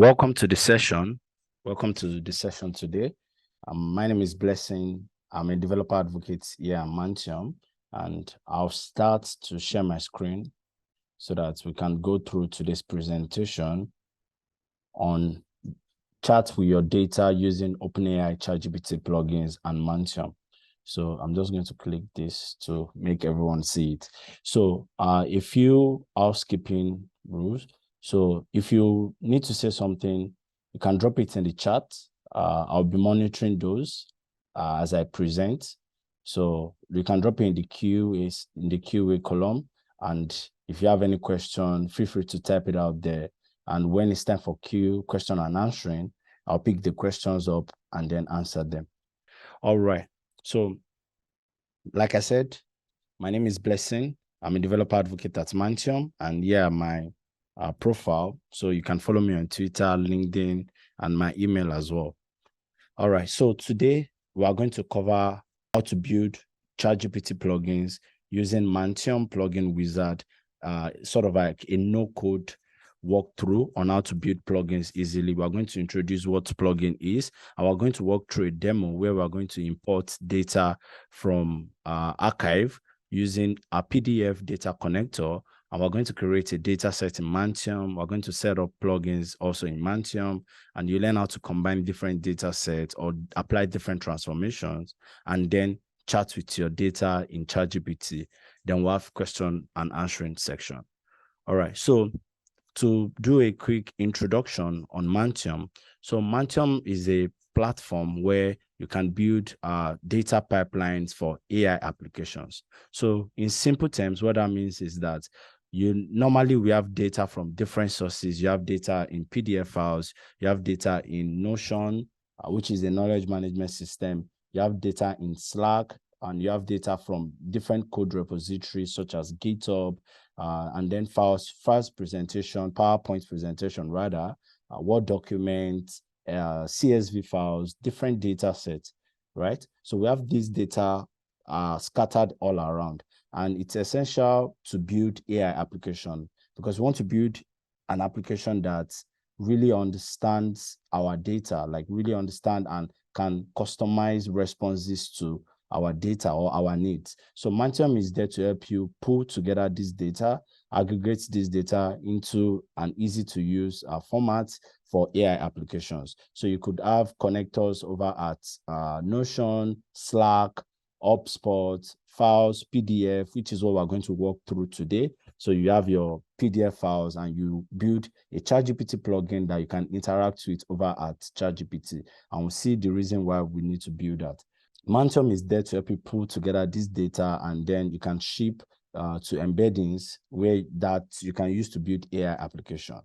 Welcome to the session. Welcome to the session today. My name is Blessing. I'm a developer advocate here at Mantium, and I'll start to share my screen so that we can go through today's presentation on chat with your data using OpenAI ChatGPT plugins and Mantium. So I'm just going to click this to make everyone see it. So a few housekeeping rules. So if you need to say something, you can drop it in the chat. I'll be monitoring those as I present. So you can drop it in the QA column. And if you have any question, feel free to type it out there. And when it's time for question and answering, I'll pick the questions up and then answer them. All right. So like I said, my name is Blessing. I'm a developer advocate at Mantium, and my profile. So you can follow me on Twitter, LinkedIn, and my email as well. All right. So today we are going to cover how to build ChatGPT plugins using Mantium plugin wizard, sort of like a no-code walkthrough on how to build plugins easily. We're going to introduce what plugin is, and we're going to walk through a demo where we're going to import data from ArXiv using a PDF data connector, and we're going to create a data set in Mantium. We're going to set up plugins also in Mantium, and you learn how to combine different data sets or apply different transformations, and then chat with your data in ChatGPT. Then we'll have question and answering section. All right, so to do a quick introduction on Mantium. So Mantium is a platform where you can build data pipelines for AI applications. So in simple terms, what that means is that we have data from different sources. You have data in PDF files, you have data in Notion, which is a knowledge management system. You have data in Slack, and you have data from different code repositories such as GitHub, and then files presentation, PowerPoint presentation rather, Word documents, CSV files, different data sets, right? So we have this data scattered all around, and it's essential to build AI application because we want to build an application that really understands our data, like really understand and can customize responses to our data or our needs. So Mantium is there to help you pull together this data, aggregate this data into an easy to use format for AI applications. So you could have connectors over at Notion, Slack, HubSpot, files, PDF, which is what we're going to walk through today. So you have your PDF files and you build a ChatGPT plugin that you can interact with over at ChatGPT. And we'll see the reason why we need to build that. Mantium is there to help you pull together this data, and then you can ship to embeddings where that you can use to build AI application.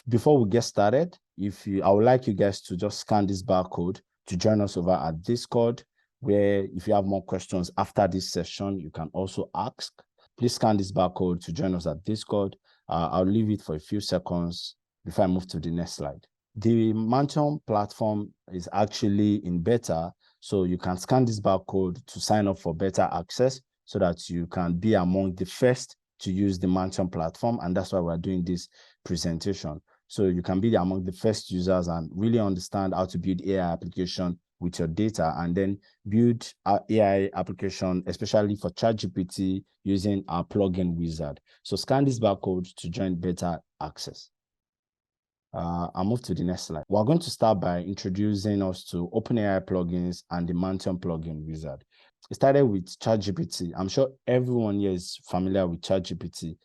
Before we get started, I would like you guys to just scan this barcode to join us over at Discord, where if you have more questions after this session, you can also ask. Please scan this barcode to join us at Discord. I'll leave it for a few seconds before I move to the next slide. The Mantium platform is actually in beta, so you can scan this barcode to sign up for beta access so that you can be among the first to use the Mantium platform, and that's why we're doing this presentation. So you can be among the first users and really understand how to build AI application with your data, and then build our AI application, especially for ChatGPT, using our plugin wizard. So scan this barcode to join beta access. I'll move to the next slide. We're going to start by introducing us to OpenAI plugins and the Mantium plugin wizard. It started with ChatGPT. I'm sure everyone here is familiar with ChatGPT.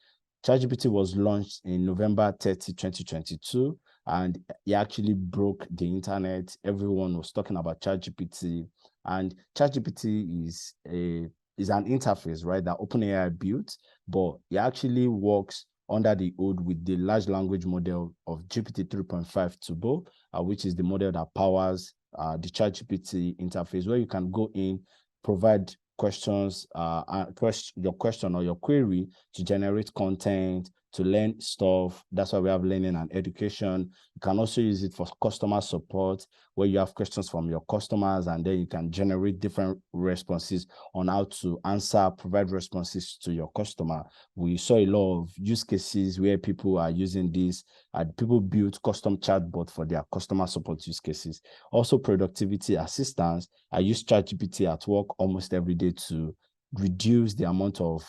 ChatGPT was launched in November 30, 2022, and it actually broke the internet. Everyone was talking about ChatGPT, and ChatGPT is an interface, right, that OpenAI built, but it actually works under the hood with the large language model of GPT 3.5 Turbo, which is the model that powers the ChatGPT interface, where you can go in, provide questions, your question or your query to generate content, to learn stuff. That's why we have learning and education. You can also use it for customer support, where you have questions from your customers, and then you can generate different responses on how to answer, provide responses to your customer. We saw a lot of use cases where people are using this, and people build custom chatbot for their customer support use cases. Also, productivity assistance. I use ChatGPT at work almost every day to reduce the amount of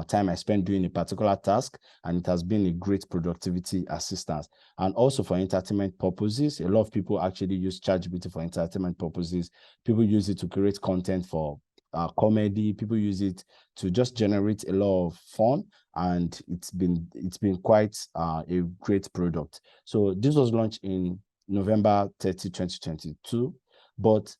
time I spend doing a particular task, and it has been a great productivity assistance. And also for entertainment purposes, a lot of people actually use ChatGPT for entertainment purposes. People use it to create content for comedy. People use it to just generate a lot of fun, and it's been quite a great product. So this was launched in November 30, 2022, but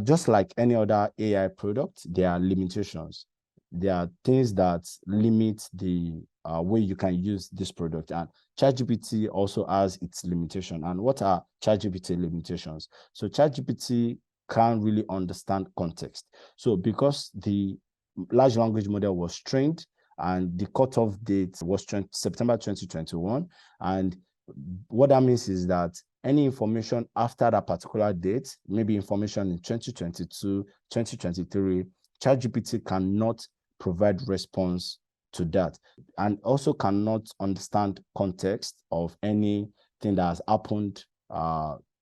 just like any other AI product, there are limitations. There are things that limit the way you can use this product, and ChatGPT also has its limitation. And what are ChatGPT limitations? So ChatGPT can't really understand context. So because the large language model was trained and the cutoff date was September 2021, and what that means is that any information after that particular date, maybe information in 2022, 2023, ChatGPT cannot provide response to that, and also cannot understand context of anything that has happened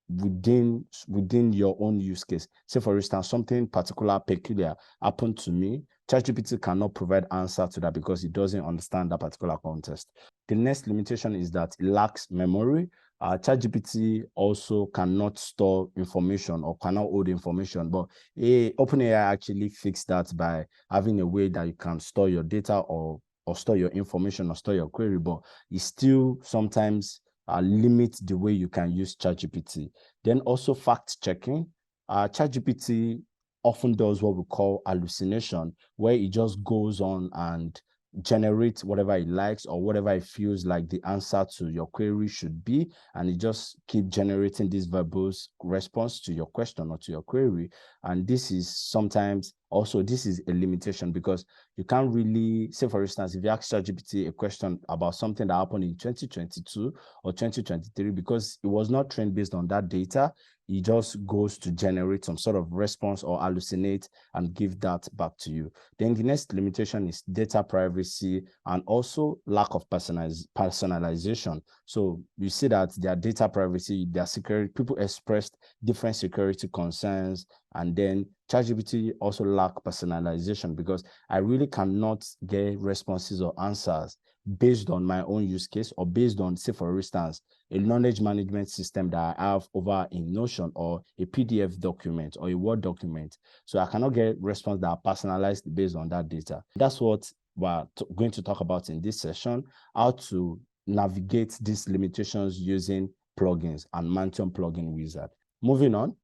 within your own use case. Say, for instance, something particular peculiar happened to me. ChatGPT cannot provide answer to that because it doesn't understand that particular context. The next limitation is that it lacks memory. ChatGPT also cannot store information or cannot hold information, but OpenAI actually fixed that by having a way that you can store your data or store your information or store your query, but it still sometimes limit the way you can use ChatGPT. Then also fact checking. ChatGPT often does what we call hallucination, where it just goes on and generate whatever it likes or whatever it feels like the answer to your query should be, and it just keep generating this verbose response to your question or to your query. And this is sometimes also, this is a limitation because you can't really say, for instance, if you ask ChatGPT a question about something that happened in 2022 or 2023, because it was not trained based on that data, it just goes to generate some sort of response or hallucinate and give that back to you. Then the next limitation is data privacy and also lack of personalization. So you see that their data privacy, their security, people expressed different security concerns, and then ChatGPT also lack personalization because I really cannot get responses or answers based on my own use case or based on, say, for instance, a knowledge management system that I have over in Notion or a PDF document or a Word document. So I cannot get response that are personalized based on that data. That's what we're going to talk about in this session, how to navigate these limitations using plugins and Mantium plugin wizard. Moving on,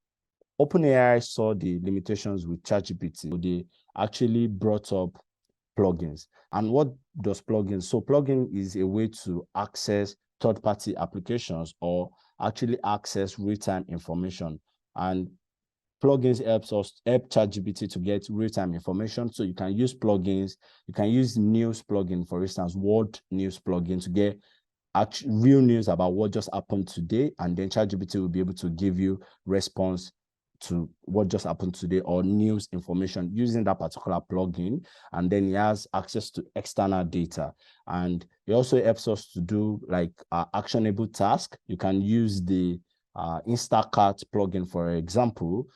OpenAI saw the limitations with ChatGPT. So they actually brought up plugins. And what does plugins? So plugin is a way to access third-party applications or actually access real-time information. And plugins help ChatGPT to get real-time information. So you can use plugins. You can use news plugin, for instance, Word news plugin to get real news about what just happened today, and then ChatGPT will be able to give you response to what just happened today or news information using that particular plugin. And then he has access to external data, and it also helps us to do like actionable task. You can use the Instacart plugin, for example,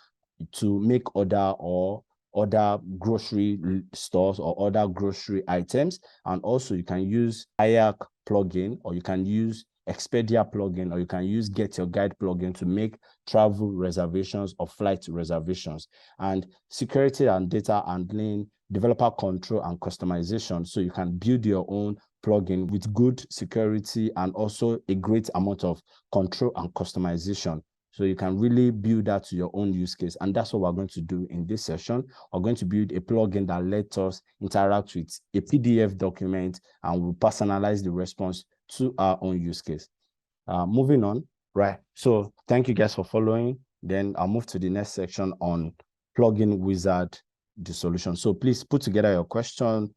to make order or other grocery stores or other grocery items. And also you can use Kayak plugin, or you can use Expedia plugin, or you can use Get Your Guide plugin to make travel reservations or flight reservations. And security and data handling, developer control and customization. So you can build your own plugin with good security and also a great amount of control and customization. So you can really build that to your own use case. And that's what we're going to do in this session. We're going to build a plugin that lets us interact with a PDF document, and we'll personalize the response to our own use case. Moving on, right? So thank you guys for following. Then I'll move to the next section on plugin wizard, the solution. So please put together your question,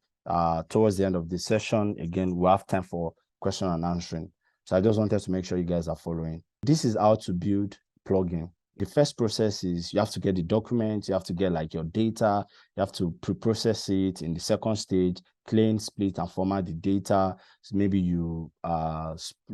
towards the end of the session, again, we'll have time for question and answering. So I just wanted to make sure you guys are following. This is how to build plugin. The first process is you have to get the document, you have to get like your data, you have to pre-process it. In the second stage, clean, split, and format the data. So maybe you,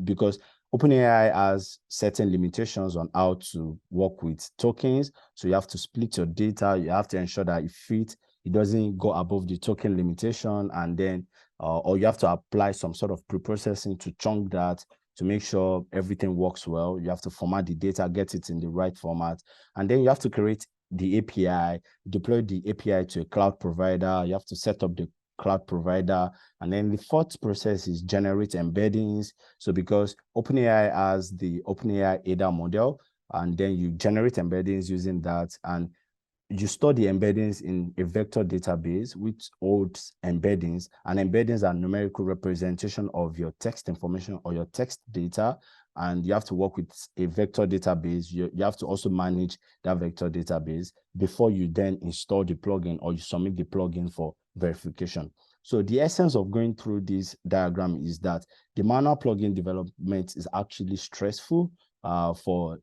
because OpenAI has certain limitations on how to work with tokens. So you have to split your data, you have to ensure that it doesn't go above the token limitation, and then, or you have to apply some sort of pre-processing to chunk that, to make sure everything works well. You have to format the data, get it in the right format. And then you have to create the API, deploy the API to a cloud provider. You have to set up the cloud provider. And then the fourth process is generate embeddings. So because OpenAI has the OpenAI ADA model, and then you generate embeddings using that, and you store the embeddings in a vector database which holds embeddings, and embeddings are numerical representation of your text information or your text data, and you have to work with a vector database. You have to also manage that vector database before you then install the plugin or you submit the plugin for verification. So the essence of going through this diagram is that the manual plugin development is actually stressful for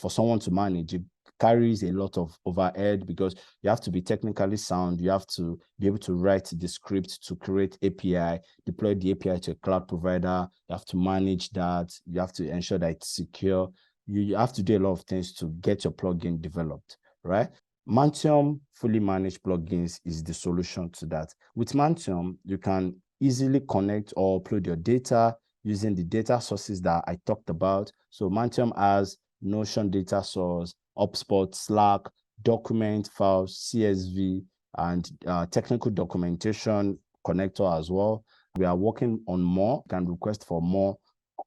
someone to manage. It carries a lot of overhead because you have to be technically sound. You have to be able to write the script to create API, deploy the API to a cloud provider. You have to manage that. You have to ensure that it's secure. You have to do a lot of things to get your plugin developed, right? Mantium fully managed plugins is the solution to that. With Mantium, you can easily connect or upload your data using the data sources that I talked about. So Mantium has Notion data source, HubSpot, Slack, document files, CSV, and technical documentation connector as well. We are working on more. You can request for more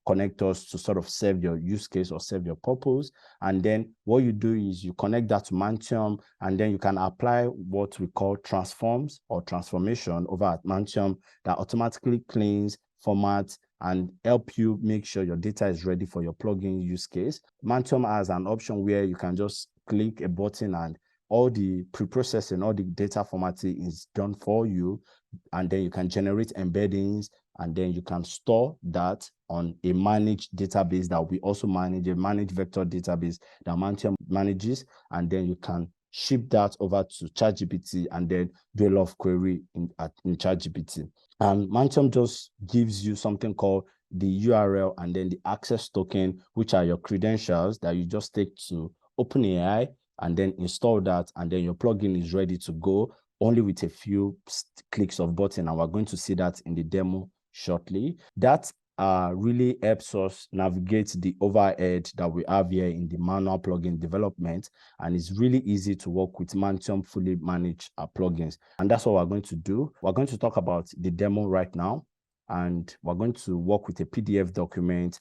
connectors to sort of serve your use case or serve your purpose. And then what you do is you connect that to Mantium, and then you can apply what we call transforms or transformation over at Mantium that automatically cleans, formats, and help you make sure your data is ready for your plugin use case. Mantium has an option where you can just click a button and all the pre-processing, all the data formatting is done for you. And then you can generate embeddings, and then you can store that on a managed database that we also manage, a managed vector database that Mantium manages. And then you can ship that over to ChatGPT and then do a lot of query in ChatGPT. And Mantium just gives you something called the URL and then the access token, which are your credentials that you just take to OpenAI and then install that, and then your plugin is ready to go only with a few clicks of button. And we're going to see that in the demo shortly. That really helps us navigate the overhead that we have here in the manual plugin development, and it's really easy to work with Mantium fully managed plugins. And that's what we're going to do. We're going to talk about the demo right now, and we're going to work with a PDF document,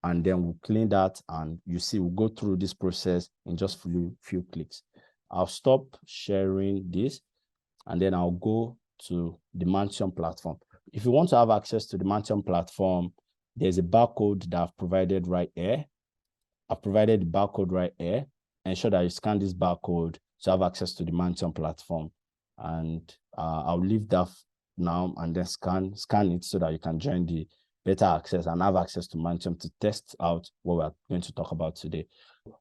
and then we'll clean that, and you see we'll go through this process in just few clicks. I'll stop sharing this, and then I'll go to the Mantium platform. If you want to have access to the Mantium platform, there's a barcode that I've provided right here. I've provided the barcode right here. Ensure that you scan this barcode to have access to the Mantium platform. And I'll leave that now and then scan it so that you can join the beta access and have access to Mantium to test out what we're going to talk about today.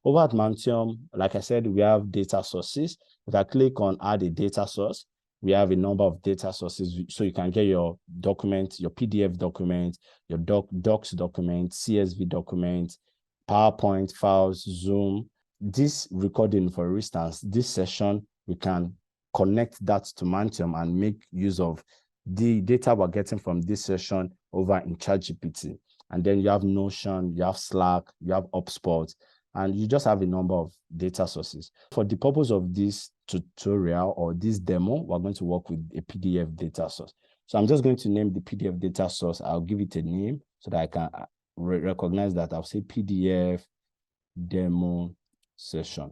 Over at Mantium, like I said, we have data sources. If I click on add a data source, we have a number of data sources. So you can get your document, your PDF document, your docs document, CSV document, PowerPoint files, Zoom. This recording, for instance, this session, we can connect that to Mantium and make use of the data we're getting from this session over in ChatGPT. And then you have Notion, you have Slack, you have HubSpot, and you just have a number of data sources. For the purpose of this tutorial or this demo, we're going to work with a PDF data source. So I'm just going to name the PDF data source. I'll give it a name so that I can recognize that. I'll say PDF demo session.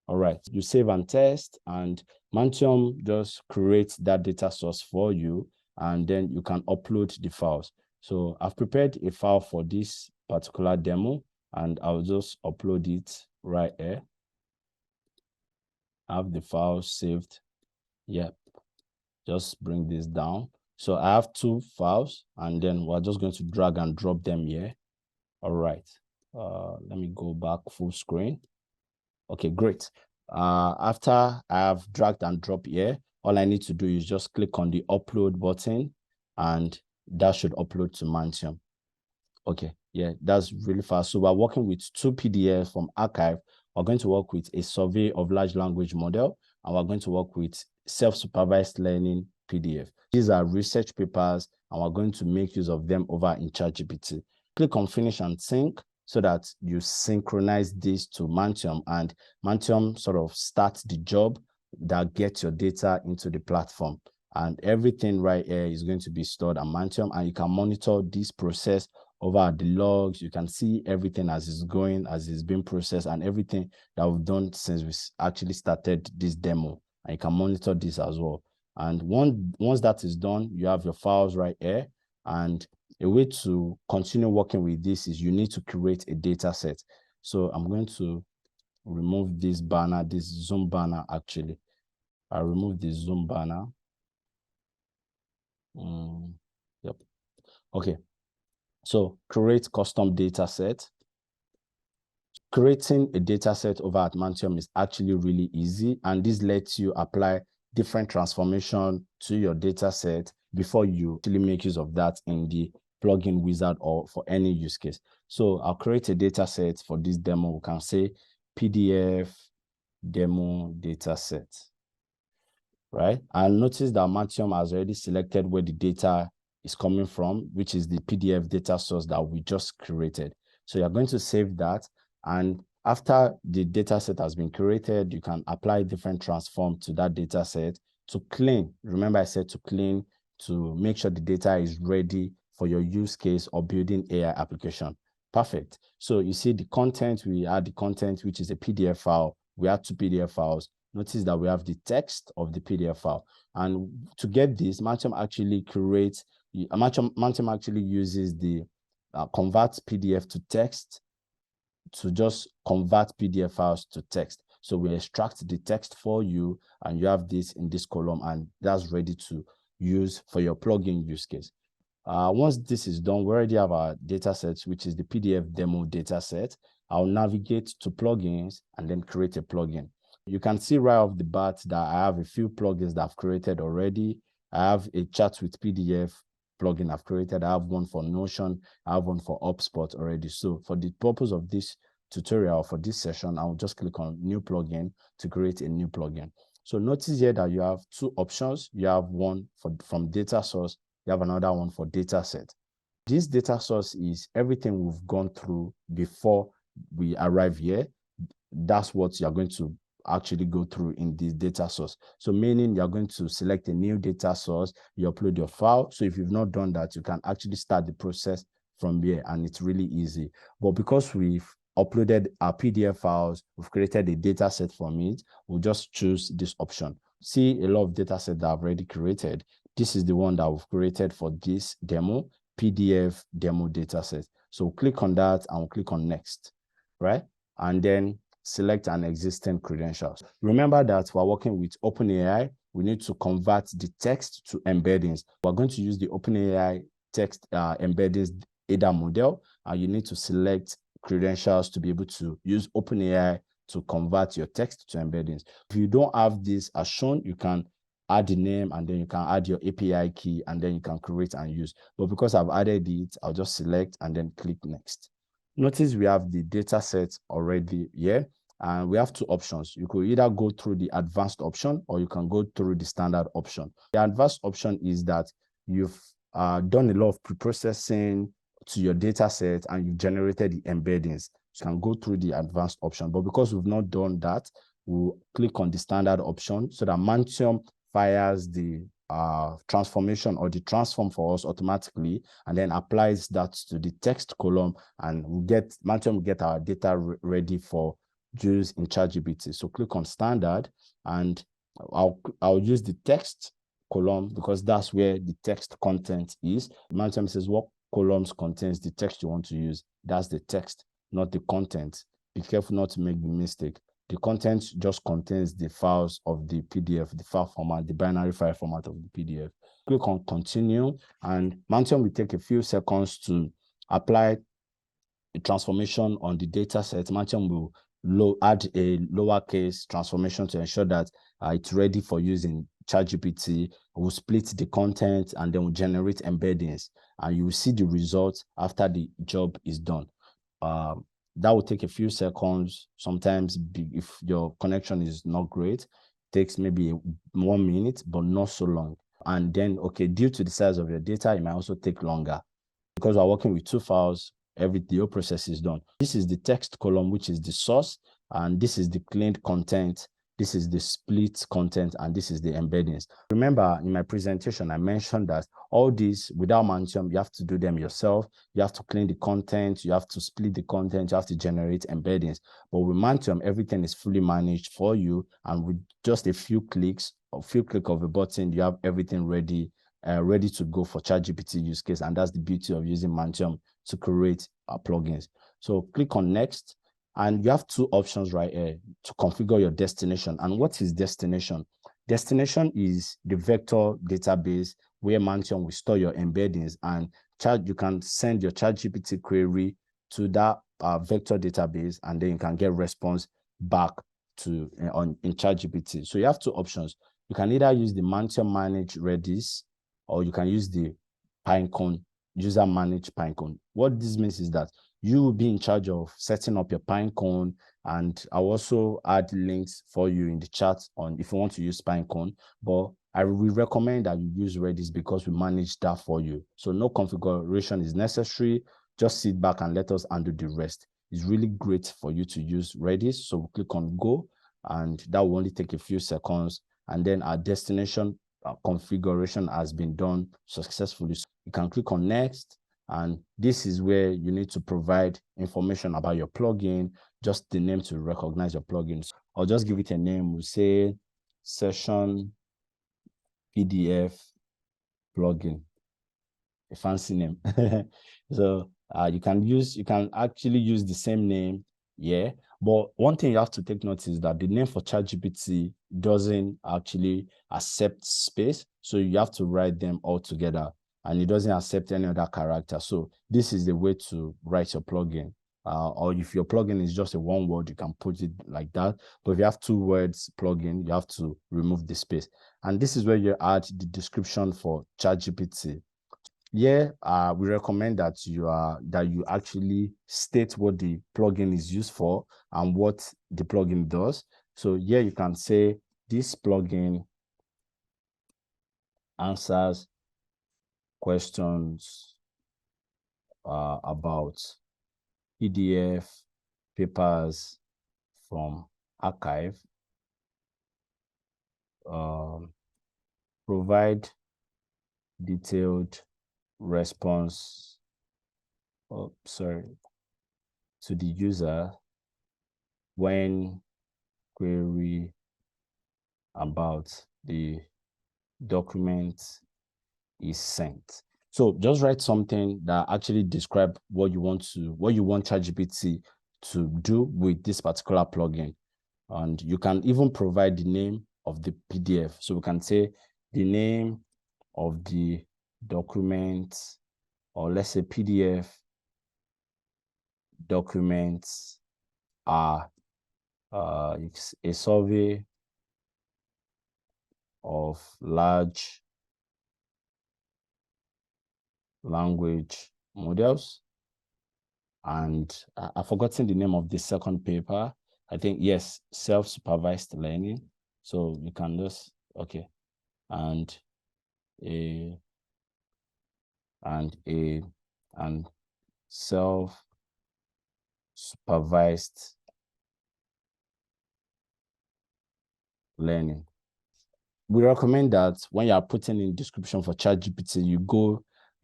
All right, you save and test, and Mantium just creates that data source for you, and then you can upload the files. So I've prepared a file for this particular demo, and I'll just upload it right here. I have the file saved. Yep. Just bring this down. So I have two files, and then we're just going to drag and drop them here. All right. Let me go back full screen. Okay, great. After I have dragged and dropped here, all I need to do is just click on the upload button, and that should upload to Mantium. Okay, yeah, that's really fast. So we're working with two PDFs from ArXiv. We're going to work with a survey of large language model, and we're going to work with self-supervised learning PDF. These are research papers, and we're going to make use of them over in ChatGPT. Click on finish and sync so that you synchronize this to Mantium, and Mantium sort of starts the job that gets your data into the platform. And everything right here is going to be stored on Mantium, and you can monitor this process over the logs. You can see everything as it's going, as it's being processed, and everything that we've done since we actually started this demo. And you can monitor this as well. And once that is done, you have your files right here. And a way to continue working with this is you need to create a data set. So I'm going to remove this banner, this Zoom banner actually. I'll remove this Zoom banner. Yep. Okay. So create custom data set. Creating a data set over at Mantium is actually really easy, and this lets you apply different transformation to your data set before you actually make use of that in the plugin wizard or for any use case. So I'll create a data set for this demo. We can say PDF demo data set, right? And notice that Mantium has already selected where the data is coming from, which is the PDF data source that we just created. So you're going to save that. And after the data set has been created, you can apply different transform to that data set to clean. Remember I said to clean, to make sure the data is ready for your use case or building AI application. Perfect. So you see the content, we add the content, which is a PDF file. We add two PDF files. Notice that we have the text of the PDF file. And to get this, Mantium actually creates, Mantium actually uses the convert PDF to text to just convert PDF files to text. So we extract the text for you, and you have this in this column, and that's ready to use for your plugin use case. Once this is done, we already have our data set, which is the PDF demo data set. I'll navigate to plugins and then create a plugin. You can see right off the bat that I have a few plugins that I've created already. I have a chat with PDF plugin I've created. I have one for Notion. I have one for HubSpot already. So for the purpose of this tutorial, for this session, I'll just click on new plugin to create a new plugin. So notice here that you have two options. You have one from data source. You have another one for data set. This data source is everything we've gone through before we arrive here. That's what you're going to actually go through in this data source. So meaning you're going to select a new data source, you upload your file. So if you've not done that, you can actually start the process from here, and it's really easy. But because we've uploaded our PDF files, we've created a data set from it, we'll just choose this option. See a lot of data set that I've already created. This is the one that we've created for this demo, PDF demo data set. So click on that and we'll click on next, right? And then select an existing credentials. Remember that we're working with OpenAI. We need to convert the text to embeddings. We're going to use the OpenAI text embeddings ADA model, and you need to select credentials to be able to use OpenAI to convert your text to embeddings. If you don't have this as shown, you can add the name, and then you can add your API key, and then you can create and use. But because I've added it, I'll just select and then click next. Notice we have the data set already here, and we have two options. You could either go through the advanced option or you can go through the standard option. The advanced option is that you've done a lot of pre-processing to your data set and you've generated the embeddings. You can go through the advanced option, but because we've not done that, we'll click on the standard option so that Mantium fires the transformation or the transform for us automatically, and then applies that to the text column, and Mantium will get our data ready for use in ChatGPT. So click on standard, and I'll use the text column because that's where the text content is. Mantium says what columns contains the text you want to use. That's the text, not the content. Be careful not to make the mistake. the content just contains the files of the PDF, the file format, the binary file format of the PDF. Click on continue, and Mantium will take a few seconds to apply a transformation on the data set. Mantium will add a lowercase transformation to ensure that it's ready for using ChatGPT. We'll split the content and then we'll generate embeddings, and you will see the results after the job is done. That will take a few seconds. Sometimes if your connection is not great, it takes maybe 1 minute, but not so long. And then, okay, due to the size of your data, it might also take longer. Because we're working with 2 files, the whole process is done. This is the text column, which is the source, and this is the cleaned content. This is the split content, and this is the embeddings. Remember, in my presentation, I mentioned that all these, without Mantium, you have to do them yourself. You have to clean the content, you have to split the content, you have to generate embeddings. But with Mantium, everything is fully managed for you, and with just a few clicks of a button, you have everything ready to go for ChatGPT use case. And that's the beauty of using Mantium to create plugins. So click on next, and you have 2 options right here to configure your destination. And what is destination? Destination is the vector database where Mantium will store your embeddings, and you can send your ChatGPT query to that vector database, and then you can get response back to in ChatGPT. So you have 2 options. You can either use the Mantium manage Redis, or you can use the Pinecone, user manage Pinecone. What this means is that you will be in charge of setting up your Pinecone, and I'll also add links for you in the chat on if you want to use Pinecone, but I will recommend that you use Redis because we manage that for you. So no configuration is necessary. Just sit back and let us undo the rest. It's really great for you to use Redis. So we'll click on go, and that will only take a few seconds. And then our destination configuration has been done successfully. So you can click on next, and this is where you need to provide information about your plugin, just the name to recognize your plugin. So I'll just give it a name. We'll say session PDF plugin, a fancy name. So you can actually use the same name, yeah. But one thing you have to take note is that the name for ChatGPT doesn't actually accept space, so you have to write them all together, and it doesn't accept any other character. So this is the way to write your plugin. Or if your plugin is just a 1 word, you can put it like that. But if you have 2 words plugin, you have to remove the space. And this is where you add the description for ChatGPT. Yeah, we recommend that you actually state what the plugin is used for and what the plugin does. So here you can say this plugin answers questions about PDF papers from ArXiv. Provide detailed response to the user when query about the document is sent. So just write something that actually describe what you want ChatGPT to do with this particular plugin. And you can even provide the name of the PDF. So we can say the name of the document, or let's say PDF documents are it's a survey of large language models. And I've forgotten the name of the second paper. I think, yes, self-supervised learning. So you can just, okay, and self-supervised learning. We recommend that when you are putting in description for ChatGPT, you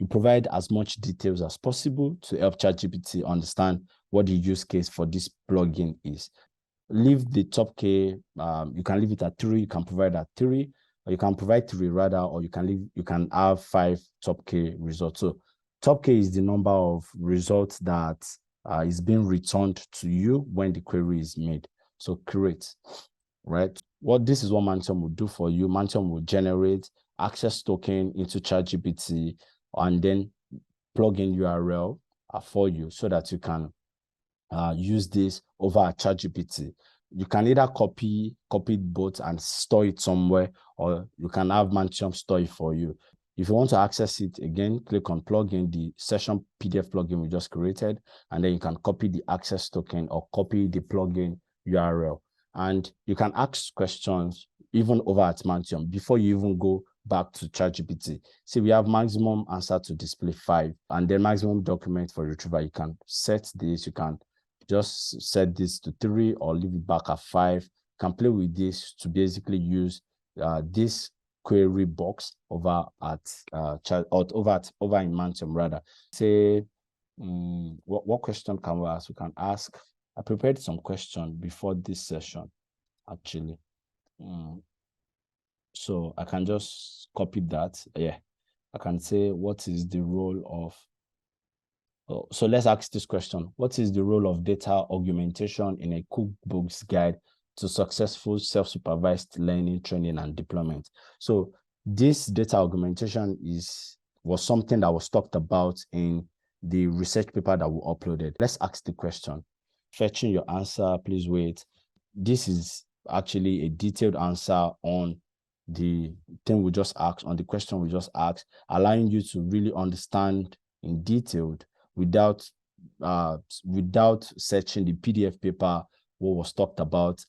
provide as much details as possible to help ChatGPT understand what the use case for this plugin is. Leave the top K, you can leave it at 3, you can provide at 3, or you can provide 3 rather, or you can have 5 top K results. So top K is the number of results that is being returned to you when the query is made. So create, right? This is what Mantium will do for you. Mantium will generate access token into ChatGPT and then plug in URL for you so that you can use this over a ChatGPT. You can either copy it both and store it somewhere, or you can have Mantium store it for you. If you want to access it again, click on plugin, the session PDF plugin we just created, and then you can copy the access token or copy the plugin URL. And you can ask questions even over at Mantium before you even go back to ChatGPT. See, we have maximum answer to display 5, and then maximum document for retrieval. You can set this, you can just set this to 3 or leave it back at 5. You can play with this to basically use this query box over at over in Mantium rather. Say, what question can we ask? We can ask. I prepared some questions before this session, actually. So I can just copy that. Yeah, I can say, what is the role of so let's ask this question. What is the role of data augmentation in a cookbook's guide to successful self-supervised learning, training, and deployment? So this data augmentation was something that was talked about in the research paper that we uploaded. Let's ask the question. Fetching your answer, please wait. This is actually a detailed answer on the thing we just asked, on the question we just asked, allowing you to really understand in detail without searching the PDF paper what was talked about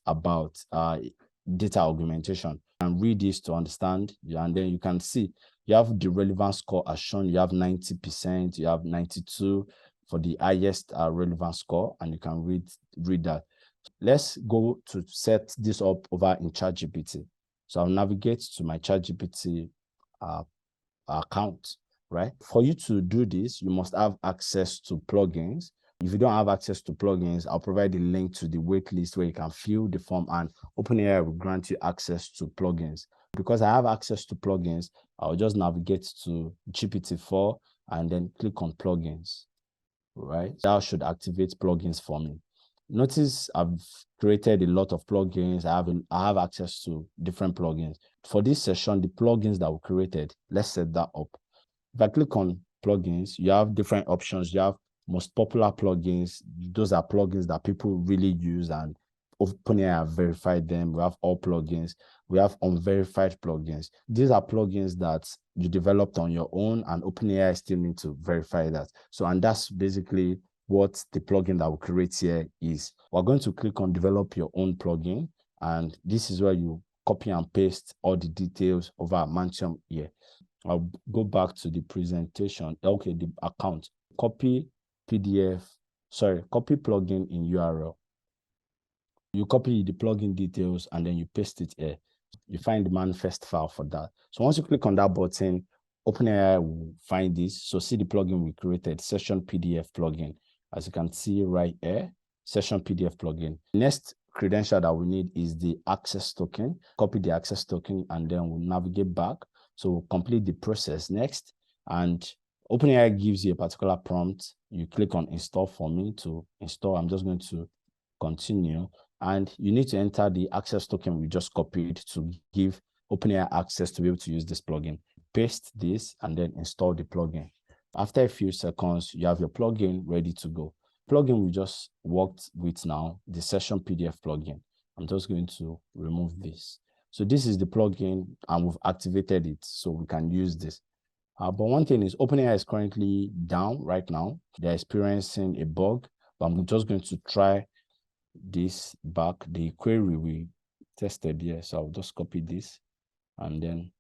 data augmentation. And read this to understand, and then you can see you have the relevance score as shown. You have 90%, you have 92 for the highest relevance score, and you can read that. Let's go to set this up over in ChatGPT. So I'll navigate to my ChatGPT account, right? For you to do this, you must have access to plugins. If you don't have access to plugins, I'll provide a link to the waitlist where you can fill the form, and OpenAI will grant you access to plugins. Because I have access to plugins, I'll just navigate to GPT-4 and then click on plugins, right? That should activate plugins for me. Notice I've created a lot of plugins. I have access to different plugins. For this session, the plugins that we created, let's set that up. If I click on plugins, you have different options. You have most popular plugins. Those are plugins that people really use, and OpenAI have verified them. We have all plugins. We have unverified plugins. These are plugins that you developed on your own, and OpenAI still need to verify that. So, and that's basically what the plugin that we create here is. We're going to click on develop your own plugin, and this is where you copy and paste all the details over Mantium here. I'll go back to the presentation. Okay, the account. Copy plugin in URL. You copy the plugin details and then you paste it here. You find the manifest file for that. So once you click on that button, OpenAI will find this. So see the plugin we created, session PDF plugin. As you can see right here, session PDF plugin. Next credential that we need is the access token. Copy the access token and then we'll navigate back. So we'll complete the process next, and OpenAI gives you a particular prompt. You click on install for me to install. I'm just going to continue, and you need to enter the access token we just copied to give OpenAI access to be able to use this plugin. Paste this and then install the plugin. After a few seconds, you have your plugin ready to go. Plugin we just worked with now, the session PDF plugin. I'm just going to remove this. So this is the plugin, and we've activated it so we can use this. But one thing is, OpenAI is currently down right now. They're experiencing a bug, but I'm just going to try this back, the query we tested here. So I'll just copy this and then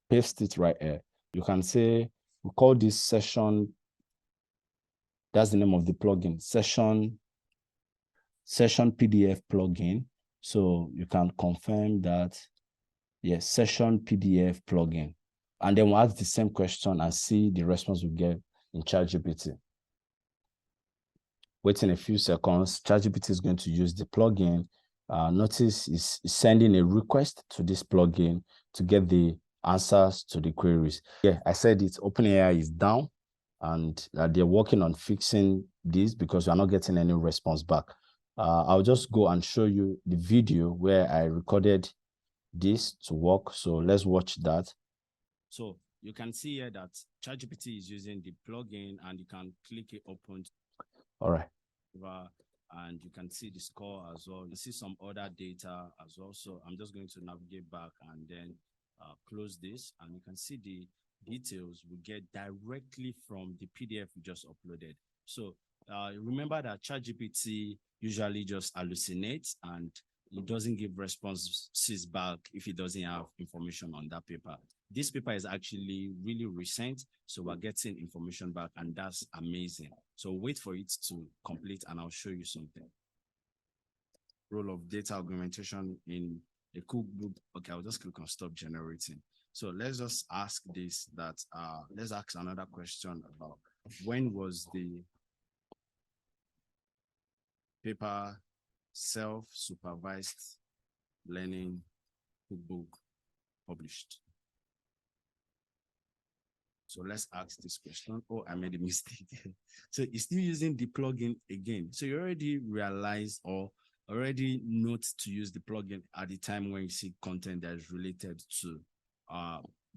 paste it right here. You can say, we call this session, that's the name of the plugin, session PDF plugin. So you can confirm that, yes, session PDF plugin. And then we'll ask the same question and see the response we get in ChatGPT. Waiting a few seconds, ChatGPT is going to use the plugin. Notice it's sending a request to this plugin to get the answers to the queries. Yeah, I said it, OpenAI is down, and they're working on fixing this because we're not getting any response back. I'll just go and show you the video where I recorded this to work. So let's watch that. So you can see here that ChatGPT is using the plugin, and you can click it open. All right. And you can see the score as well. You see some other data as well. So I'm just going to navigate back and then close this, and you can see the details we get directly from the PDF we just uploaded. So remember that ChatGPT usually just hallucinates, and it doesn't give responses back if it doesn't have information on that paper. This paper is actually really recent, so we're getting information back, and that's amazing. So wait for it to complete, and I'll show you something. Role of data augmentation in a cookbook. Okay, I'll just click on stop generating. So let's just ask this, that let's ask another question about when was the paper self-supervised learning cookbook published? So let's ask this question. Oh, I made a mistake. So it's still using the plugin again. So you already realize or already note to use the plugin at the time when you see content that is related to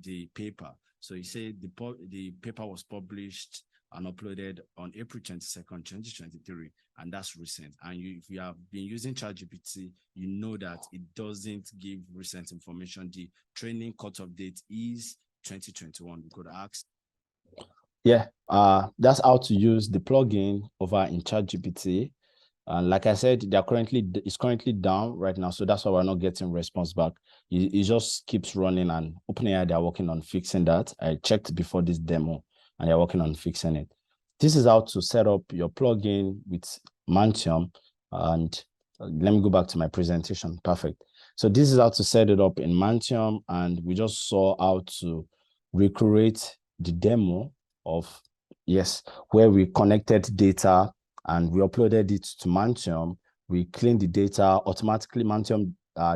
the paper. So you say the paper was published and uploaded on April 22nd, 2023, and that's recent. And if you have been using ChatGPT, you know that it doesn't give recent information. The training cutoff date is 2021. We could ask. Yeah, that's how to use the plugin over in ChatGPT. And like I said, it's currently down right now, so that's why we're not getting response back. It just keeps running, and OpenAI, they're working on fixing that. I checked before this demo, and they're working on fixing it. This is how to set up your plugin with Mantium. And let me go back to my presentation. Perfect. So this is how to set it up in Mantium, and we just saw how to recreate the demo of, yes, where we connected data and we uploaded it to Mantium. We cleaned the data automatically. Mantium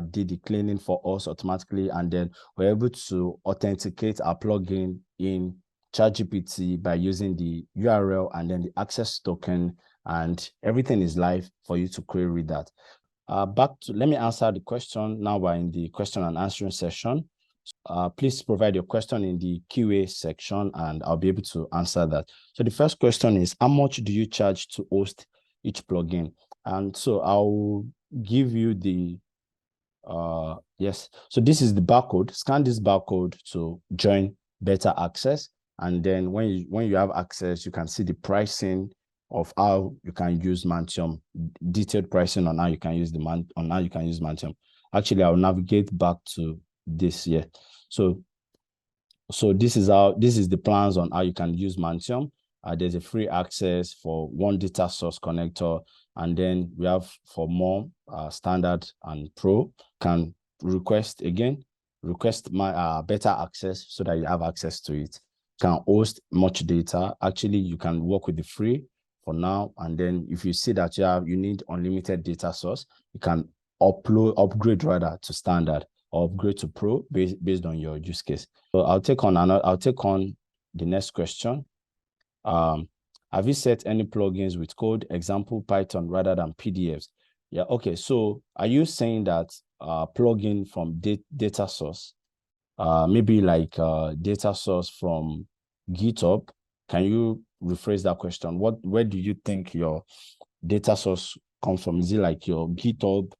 did the cleaning for us automatically, and then we're able to authenticate our plugin in ChatGPT by using the URL and then the access token, and everything is live for you to query that. Let me answer the question. Now we're in the question and answering session. Please provide your question in the QA section, and I'll be able to answer that. So the first question is, how much do you charge to host each plugin? And so I'll give you the, yes. So this is the barcode. Scan this barcode to join beta access. And then when you have access, you can see the pricing of how you can use Mantium, detailed pricing on how you can use Mantium. Actually, I'll navigate back to this here. So this is the plans on how you can use Mantium. There's a free access for one data source connector, and then we have for more standard and pro. Can request my better access so that you have access to it. Can host much data. Actually, you can work with the free for now, and then if you see that you need unlimited data source, you can upgrade rather to standard or upgrade to pro based on your use case. So I'll take on the next question. Have you set any plugins with code, example Python rather than PDFs? Yeah, okay. So are you saying that plugin from data source, maybe like data source from GitHub? Can you rephrase that question? Where do you think your data source comes from? Is it like your GitHub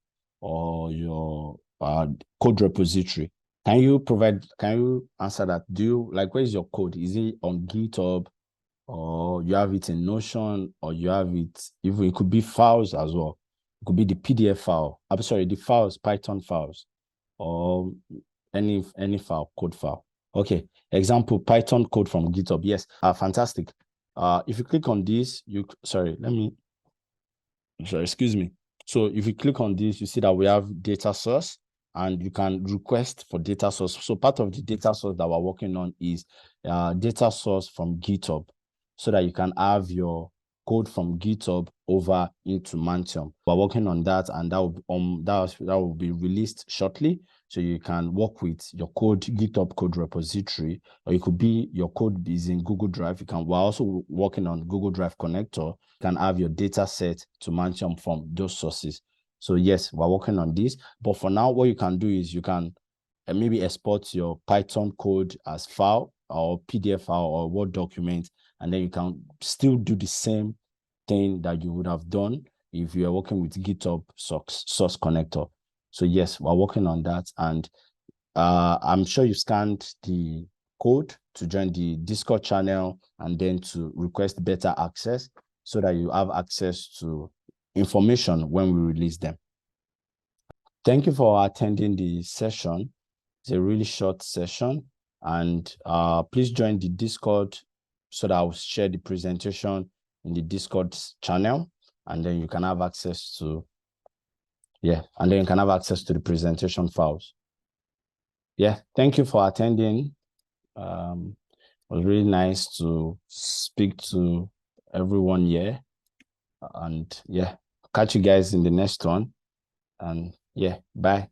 or your code repository? Can you answer that? Where's your code? Is it on GitHub, or you have it in Notion, or you have it, even it could be files as well. It could be the PDF file. I'm sorry, the files, Python files, or any file, code file. Okay, example, Python code from GitHub. Yes, fantastic. If you click on this, excuse me. So if you click on this, you see that we have data source, and you can request for data source. So part of the data source that we're working on is data source from GitHub, so that you can have your code from GitHub over into Mantium. We're working on that, and that will be released shortly. So you can work with your code, GitHub code repository, or it could be your code is in Google Drive. We're also working on Google Drive connector. You can have your data set to Mantium from those sources. So yes, we're working on this. But for now, what you can do is you can maybe export your Python code as file or PDF file or Word document, and then you can still do the same thing that you would have done if you are working with GitHub source connector. So yes, we're working on that. And I'm sure you scanned the code to join the Discord channel and then to request better access so that you have access to information when we release them. Thank you for attending the session. It's a really short session, and please join the Discord so that I'll share the presentation in the Discord channel, and then you can have access to, the presentation files. Yeah, thank you for attending. It was really nice to speak to everyone here, and yeah, catch you guys in the next one, and yeah, bye.